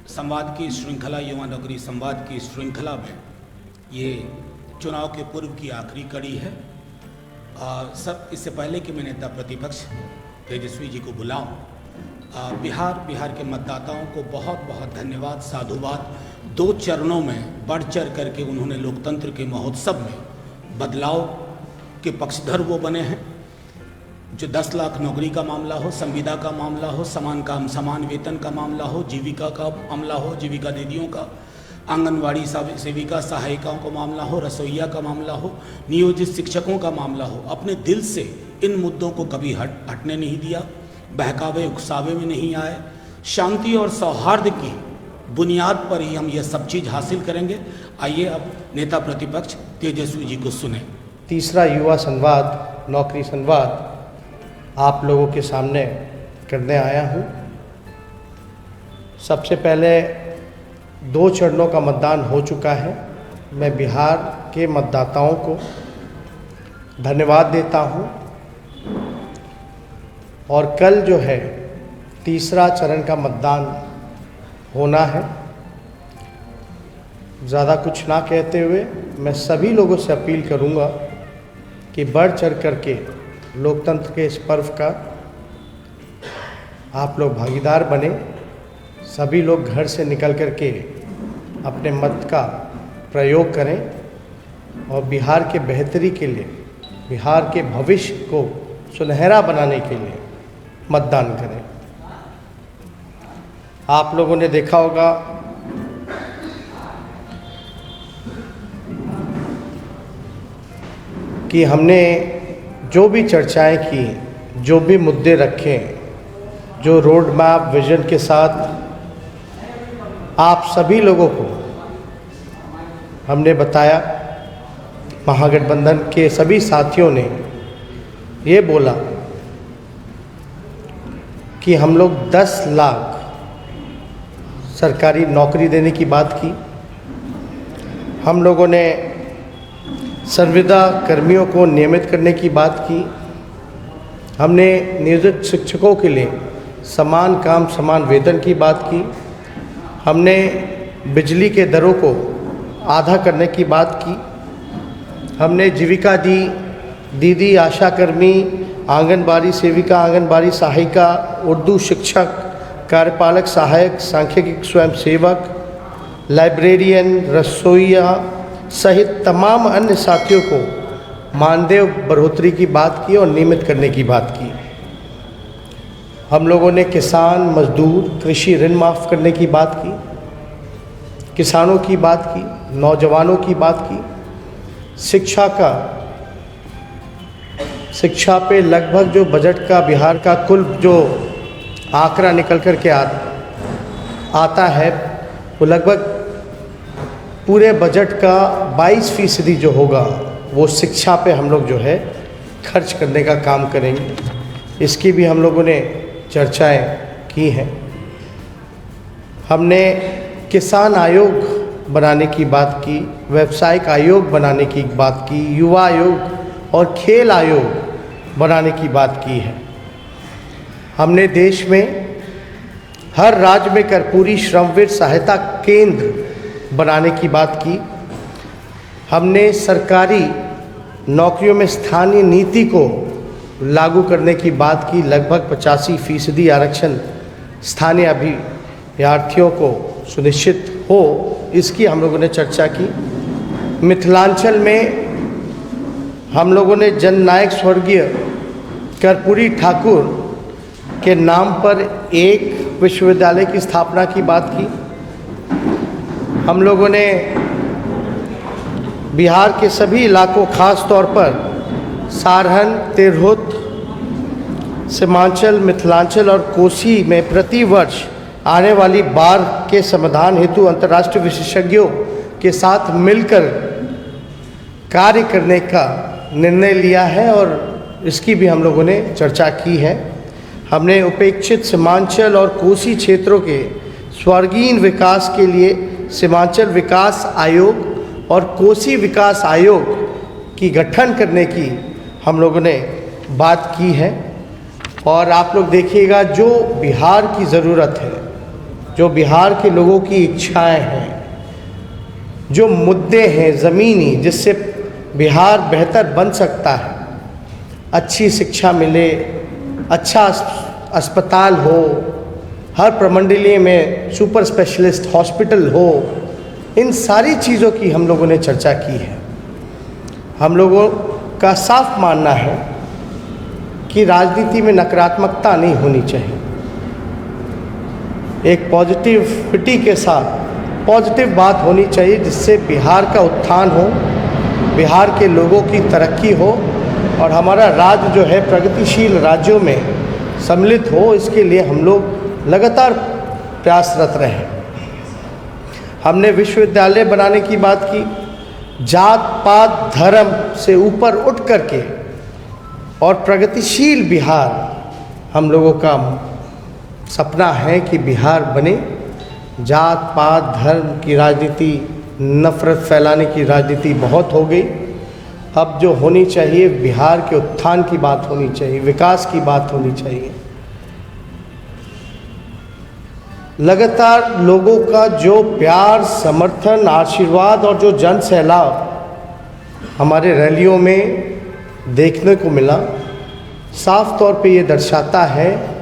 संवाद की श्रृंखला, युवा नौकरी संवाद की श्रृंखला में ये चुनाव के पूर्व की आखिरी कड़ी है। और सब इससे पहले कि मैं नेता प्रतिपक्ष तेजस्वी जी को बुलाऊं, बिहार के मतदाताओं को बहुत बहुत धन्यवाद, साधुवाद। 2 चरणों में बढ़ चढ़ करके उन्होंने लोकतंत्र के महोत्सव में बदलाव के पक्षधर वो बने हैं। जो 10 लाख नौकरी का मामला हो, संविदा का मामला हो, समान काम समान वेतन का मामला हो, जीविका का मामला हो, जीविका दीदियों का, आंगनवाड़ी सेविका सहायिकाओं का मामला हो, रसोइया का मामला हो, नियोजित शिक्षकों का मामला हो, अपने दिल से इन मुद्दों को कभी हटने नहीं दिया, बहकावे उकसावे में नहीं आए। शांति और सौहार्द की बुनियाद पर ही हम ये सब चीज़ हासिल करेंगे। आइए अब नेता प्रतिपक्ष तेजस्वी जी को सुने। तीसरा युवा संवाद, नौकरी संवाद आप लोगों के सामने करने आया हूँ। सबसे पहले 2 चरणों का मतदान हो चुका है। मैं बिहार के मतदाताओं को धन्यवाद देता हूँ। और कल जो है तीसरा चरण का मतदान होना है। ज़्यादा कुछ ना कहते हुए मैं सभी लोगों से अपील करूँगा कि बढ़ चढ़ करके लोकतंत्र के इस पर्व का आप लोग भागीदार बने। सभी लोग घर से निकल कर के अपने मत का प्रयोग करें और बिहार के बेहतरी के लिए, बिहार के भविष्य को सुनहरा बनाने के लिए मतदान करें। आप लोगों ने देखा होगा कि हमने जो भी चर्चाएं की, जो भी मुद्दे रखे, जो रोड मैप विजन के साथ आप सभी लोगों को हमने बताया। महागठबंधन के सभी साथियों ने ये बोला कि हम लोग 10 लाख सरकारी नौकरी देने की बात की। हम लोगों ने संविदा कर्मियों को नियमित करने की बात की। हमने नियोजित शिक्षकों के लिए समान काम समान वेतन की बात की। हमने बिजली के दरों को आधा करने की बात की। हमने जीविका दीदी, आशा कर्मी, आंगनबाड़ी सेविका, आंगनबाड़ी सहायिका, उर्दू शिक्षक, कार्यपालक सहायक, सांख्यिकी स्वयंसेवक, लाइब्रेरियन, रसोइया सहित तमाम अन्य साथियों को मानदेय बढ़ोतरी की बात की और नियमित करने की बात की। हम लोगों ने किसान, मजदूर, कृषि ऋण माफ़ करने की बात की, किसानों की बात की, नौजवानों की बात की, शिक्षा पे लगभग जो बजट का बिहार का कुल जो आंकड़ा निकल कर के आता है वो लगभग पूरे बजट का 22% जो होगा वो शिक्षा पे हम लोग जो है खर्च करने का काम करेंगे। इसकी भी हम लोगों ने चर्चाएं की हैं। हमने किसान आयोग बनाने की बात की, व्यावसायिक आयोग बनाने की बात की, युवा आयोग और खेल आयोग बनाने की बात की है। हमने देश में हर राज्य में कर्पूरी श्रमवीर सहायता केंद्र बनाने की बात की। हमने सरकारी नौकरियों में स्थानीय नीति को लागू करने की बात की। लगभग 85% आरक्षण स्थानीय अभ्यर्थियों को सुनिश्चित हो, इसकी हम लोगों ने चर्चा की। मिथिलांचल में हम लोगों ने जननायक स्वर्गीय कर्पूरी ठाकुर के नाम पर एक विश्वविद्यालय की स्थापना की बात की। हम लोगों ने बिहार के सभी इलाकों, खास तौर पर सारहन, तिरहुत, सीमांचल, मिथिलांचल और कोसी में प्रतिवर्ष आने वाली बाढ़ के समाधान हेतु अंतर्राष्ट्रीय विशेषज्ञों के साथ मिलकर कार्य करने का निर्णय लिया है और इसकी भी हम लोगों ने चर्चा की है। हमने उपेक्षित सीमांचल और कोसी क्षेत्रों के स्वर्गीय विकास के लिए सीमांचल विकास आयोग और कोसी विकास आयोग की गठन करने की हम लोगों ने बात की है। और आप लोग देखिएगा, जो बिहार की ज़रूरत है जो बिहार के लोगों की इच्छाएं हैं, जो मुद्दे हैं ज़मीनी, जिससे बिहार बेहतर बन सकता है, अच्छी शिक्षा मिले, अच्छा अस्पताल हो, हर प्रमंडलीय में सुपर स्पेशलिस्ट हॉस्पिटल हो, इन सारी चीज़ों की हम लोगों ने चर्चा की है। हम लोगों का साफ मानना है कि राजनीति में नकारात्मकता नहीं होनी चाहिए। एक पॉजिटिविटी के साथ पॉजिटिव बात होनी चाहिए, जिससे बिहार का उत्थान हो, बिहार के लोगों की तरक्की हो और हमारा राज्य जो है प्रगतिशील राज्यों में सम्मिलित हो। इसके लिए हम लोग लगातार प्रयासरत रहे। हमने विश्वविद्यालय बनाने की बात की, जात पात धर्म से ऊपर उठ करके और प्रगतिशील बिहार हम लोगों का सपना है कि बिहार बने। जात पात धर्म की राजनीति, नफरत फैलाने की राजनीति बहुत हो गई। अब जो होनी चाहिए, बिहार के उत्थान की बात होनी चाहिए, विकास की बात होनी चाहिए। लगातार लोगों का जो प्यार, समर्थन, आशीर्वाद और जो जन सैलाब हमारे रैलियों में देखने को मिला, साफ तौर पे ये दर्शाता है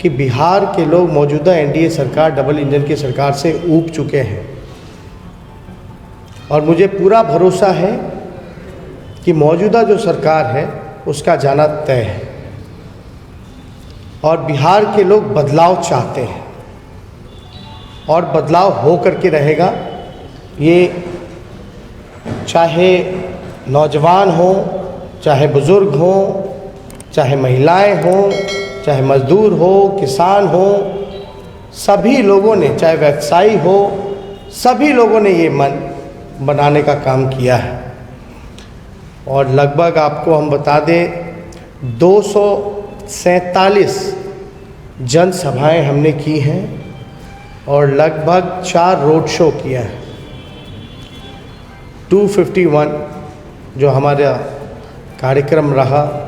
कि बिहार के लोग मौजूदा एनडीए सरकार, डबल इंजन की सरकार से ऊब चुके हैं। और मुझे पूरा भरोसा है कि मौजूदा जो सरकार है उसका जाना तय है और बिहार के लोग बदलाव चाहते हैं और बदलाव हो करके रहेगा। ये चाहे नौजवान हो, चाहे बुज़ुर्ग हो, चाहे महिलाएं हो, चाहे मजदूर हो, किसान हो, सभी लोगों ने, चाहे व्यवसायी हो, सभी लोगों ने ये मन बनाने का काम किया है। और लगभग आपको हम बता दें 247 जनसभाएं हमने की हैं और लगभग 4 रोड शो किया है। 251 जो हमारा कार्यक्रम रहा,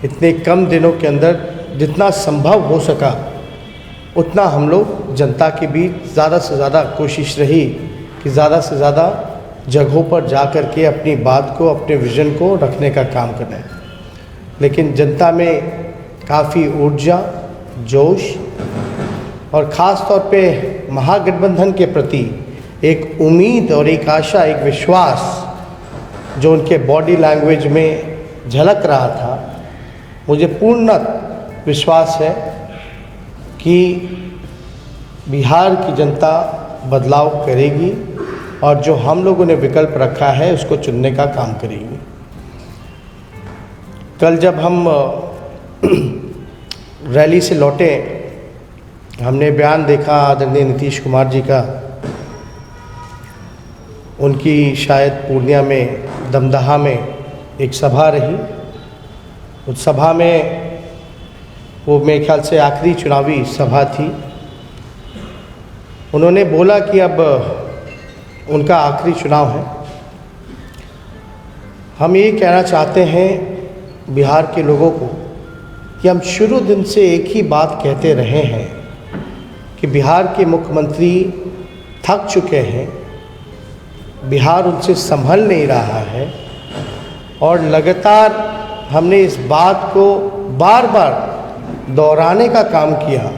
इतने कम दिनों के अंदर जितना संभव हो सका उतना हम लोग जनता के बीच ज़्यादा से ज़्यादा कोशिश रही कि ज़्यादा से ज़्यादा जगहों पर जा कर के अपनी बात को, अपने विज़न को रखने का काम करें। लेकिन जनता में काफ़ी ऊर्जा, जोश और ख़ास तौर पे महागठबंधन के प्रति एक उम्मीद और एक आशा, एक विश्वास जो उनके बॉडी लैंग्वेज में झलक रहा था, मुझे पूर्ण विश्वास है कि बिहार की जनता बदलाव करेगी और जो हम लोगों ने विकल्प रखा है उसको चुनने का काम करेगी। कल जब हम रैली से लौटे, हमने बयान देखा आदरणीय नीतीश कुमार जी का। उनकी शायद पूर्णिया में, दमदहा में एक सभा रही। उस सभा में वो मेरे ख्याल से आखिरी चुनावी सभा थी। उन्होंने बोला कि अब उनका आखिरी चुनाव है। हम ये कहना चाहते हैं बिहार के लोगों को कि हम शुरू दिन से एक ही बात कहते रहे हैं कि बिहार के मुख्यमंत्री थक चुके हैं, बिहार उनसे संभल नहीं रहा है और लगातार हमने इस बात को बार बार दोहराने का काम किया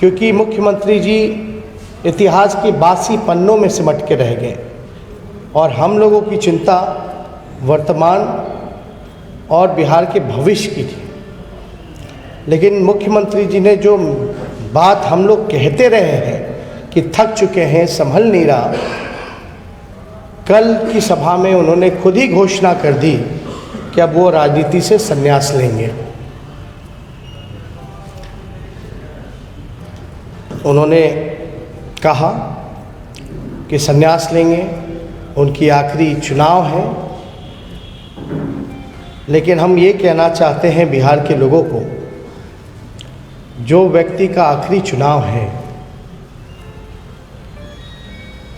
क्योंकि मुख्यमंत्री जी इतिहास के बासी पन्नों में सिमट के रह गए और हम लोगों की चिंता वर्तमान और बिहार के भविष्य की थी। लेकिन मुख्यमंत्री जी ने जो बात हम लोग कहते रहे हैं कि थक चुके हैं, संभल नहीं रहा, कल की सभा में उन्होंने खुद ही घोषणा कर दी कि अब वो राजनीति से संन्यास लेंगे। उन्होंने कहा कि संन्यास लेंगे, उनकी आखिरी चुनाव है। लेकिन हम ये कहना चाहते हैं बिहार के लोगों को, जो व्यक्ति का आखिरी चुनाव है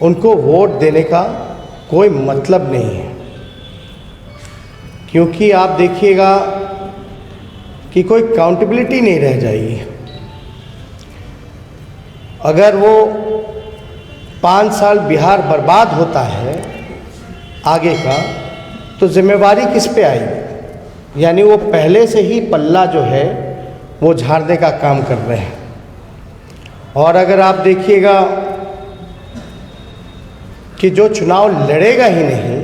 उनको वोट देने का कोई मतलब नहीं है, क्योंकि आप देखिएगा कि कोई काउंटेबिलिटी नहीं रह जाएगी। अगर वो 5 साल बिहार बर्बाद होता है आगे का, तो जिम्मेवारी किस पे आएगी? यानी वो पहले से ही पल्ला जो है वो झाड़ने का काम कर रहे हैं। और अगर आप देखिएगा कि जो चुनाव लड़ेगा ही नहीं,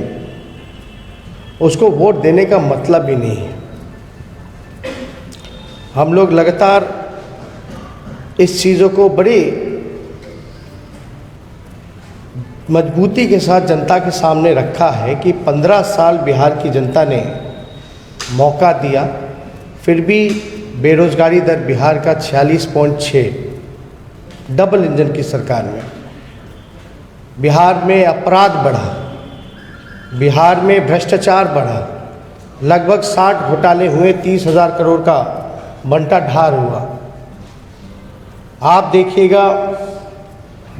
उसको वोट देने का मतलब ही नहीं है। हम लोग लगातार इस चीज़ों को बड़ी मजबूती के साथ जनता के सामने रखा है कि 15 साल बिहार की जनता ने मौका दिया, फिर भी बेरोजगारी दर बिहार का 46.6, डबल इंजन की सरकार में। बिहार में अपराध बढ़ा, बिहार में भ्रष्टाचार बढ़ा, लगभग 60 घोटाले हुए, 30,000 करोड़ का बंटा ढार हुआ। आप देखिएगा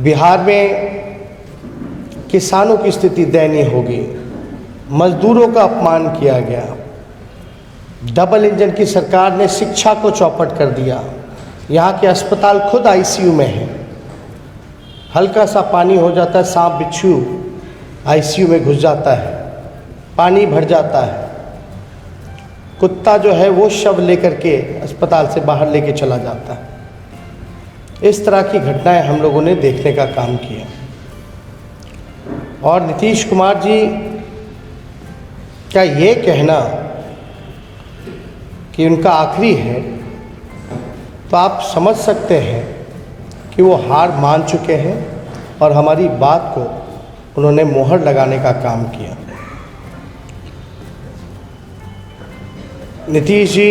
बिहार में किसानों की स्थिति दयनीय हो गई, मजदूरों का अपमान किया गया। डबल इंजन की सरकार ने शिक्षा को चौपट कर दिया। यहाँ के अस्पताल खुद आईसीयू में हैं। हल्का सा पानी हो जाता है, सांप बिच्छू आईसीयू में घुस जाता है, पानी भर जाता है, कुत्ता जो है वो शव लेकर के अस्पताल से बाहर लेके चला जाता है। इस तरह की घटनाएं हम लोगों ने देखने का काम किया। और नीतीश कुमार जी का ये कहना कि उनका आखिरी है, तो आप समझ सकते हैं कि वो हार मान चुके हैं और हमारी बात को उन्होंने मोहर लगाने का काम किया। नीतीश जी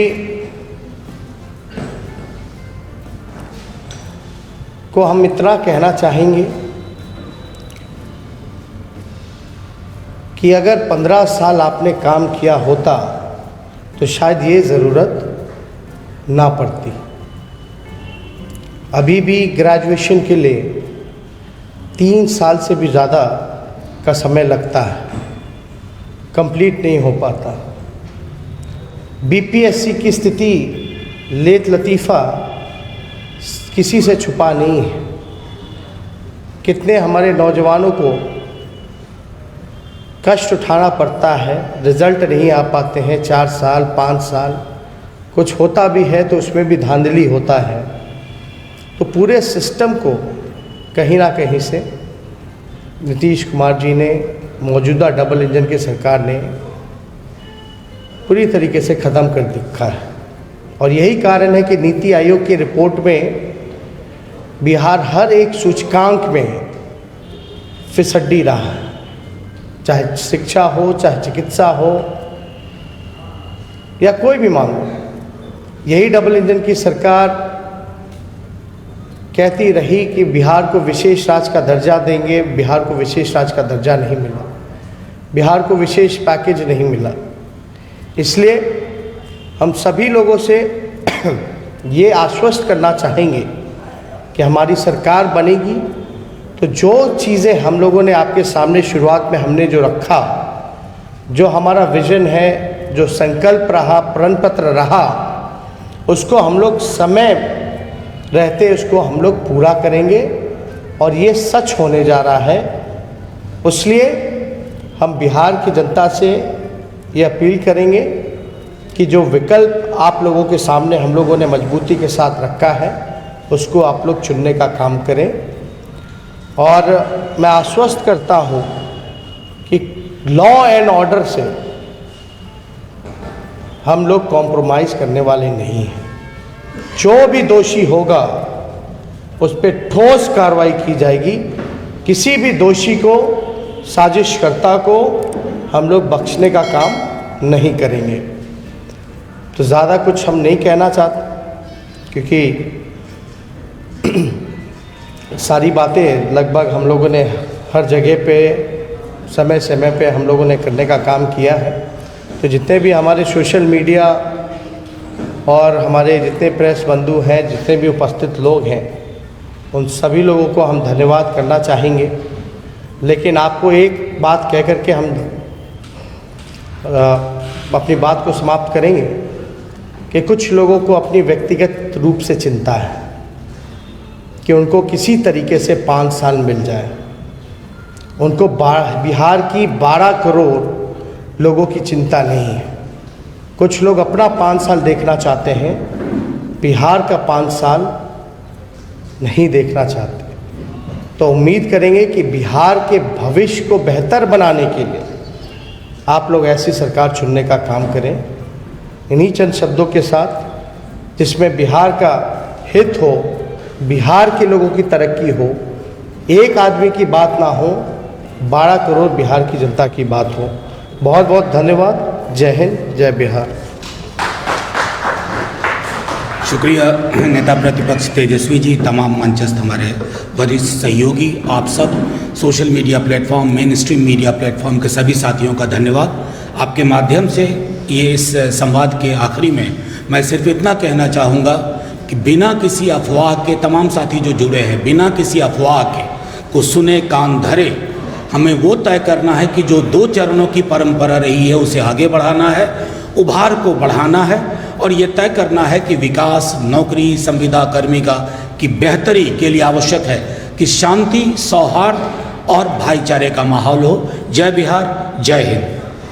को हम इतना कहना चाहेंगे कि अगर 15 साल आपने काम किया होता तो शायद ये ज़रूरत ना पड़ती। अभी भी ग्रेजुएशन के लिए 3 साल से भी ज़्यादा का समय लगता है, कंप्लीट नहीं हो पाता। बीपीएससी की स्थिति लेत लतीफ़ा किसी से छुपा नहीं है। कितने हमारे नौजवानों को कष्ट उठाना पड़ता है, रिज़ल्ट नहीं आ पाते हैं, 4 साल 5 साल, कुछ होता भी है तो उसमें भी धांधली होता है। तो पूरे सिस्टम को कहीं ना कहीं से नीतीश कुमार जी ने, मौजूदा डबल इंजन की सरकार ने पूरी तरीके से ख़त्म कर दिखा है। और यही कारण है कि नीति आयोग की रिपोर्ट में बिहार हर एक सूचकांक में फिसड्डी रहा है, चाहे शिक्षा हो, चाहे चिकित्सा हो या कोई भी मामला। यही डबल इंजन की सरकार कहती रही कि बिहार को विशेष राज्य का दर्जा देंगे, बिहार को विशेष राज्य का दर्जा नहीं मिला, बिहार को विशेष पैकेज नहीं मिला। इसलिए हम सभी लोगों से ये आश्वस्त करना चाहेंगे कि हमारी सरकार बनेगी तो जो चीज़ें हम लोगों ने आपके सामने शुरुआत में हमने जो रखा, जो हमारा विज़न है, जो संकल्प रहा, प्रण पत्र रहा, उसको हम लोग समय रहते उसको हम लोग पूरा करेंगे। और ये सच होने जा रहा है। इसलिए हम बिहार की जनता से ये अपील करेंगे कि जो विकल्प आप लोगों के सामने हम लोगों ने मजबूती के साथ रखा है, उसको आप लोग चुनने का काम करें। और मैं आश्वस्त करता हूँ कि लॉ एंड ऑर्डर से हम लोग कॉम्प्रोमाइज़ करने वाले नहीं हैं। जो भी दोषी होगा उस पर ठोस कार्रवाई की जाएगी। किसी भी दोषी को, साजिशकर्ता को हम लोग बख्शने का काम नहीं करेंगे। तो ज़्यादा कुछ हम नहीं कहना चाहते क्योंकि सारी बातें लगभग हम लोगों ने हर जगह पे समय समय पे हम लोगों ने करने का काम किया है। तो जितने भी हमारे सोशल मीडिया और हमारे जितने प्रेस बंधु हैं, जितने भी उपस्थित लोग हैं, उन सभी लोगों को हम धन्यवाद करना चाहेंगे। लेकिन आपको एक बात कह कर के हम अपनी बात को समाप्त करेंगे कि कुछ लोगों को अपनी व्यक्तिगत रूप से चिंता है कि उनको किसी तरीके से 5 साल मिल जाए। उनको बिहार की 12 करोड़ लोगों की चिंता नहीं है। कुछ लोग अपना 5 साल देखना चाहते हैं, बिहार का 5 साल नहीं देखना चाहते। तो उम्मीद करेंगे कि बिहार के भविष्य को बेहतर बनाने के लिए आप लोग ऐसी सरकार चुनने का काम करें। इन्हीं चंद शब्दों के साथ, जिसमें बिहार का हित हो, बिहार के लोगों की तरक्की हो, एक आदमी की बात ना हो, 12 करोड़ बिहार की जनता की बात हो। बहुत बहुत धन्यवाद। जय हिंद, जय बिहार। शुक्रिया नेता प्रतिपक्ष तेजस्वी जी, तमाम मंचस्थ हमारे वरिष्ठ सहयोगी, आप सब social media platform, main stream media platform के सभी साथियों का धन्यवाद। आपके माध्यम से ये इस संवाद के आखिरी में मैं सिर्फ इतना कहना चाहूँगा कि बिना किसी अफवाह के, तमाम साथी जो जुड़े हैं, बिना किसी अफवाह के को सुने, कान धरे, हमें वो तय करना है कि जो 2 चरणों की परंपरा रही है उसे आगे बढ़ाना है, उभार को बढ़ाना है, और ये तय करना है कि विकास, नौकरी, संविदा कर्मिका की बेहतरी के लिए आवश्यक है कि शांति, सौहार्द और भाईचारे का माहौल हो। जय बिहार, जय हिंद।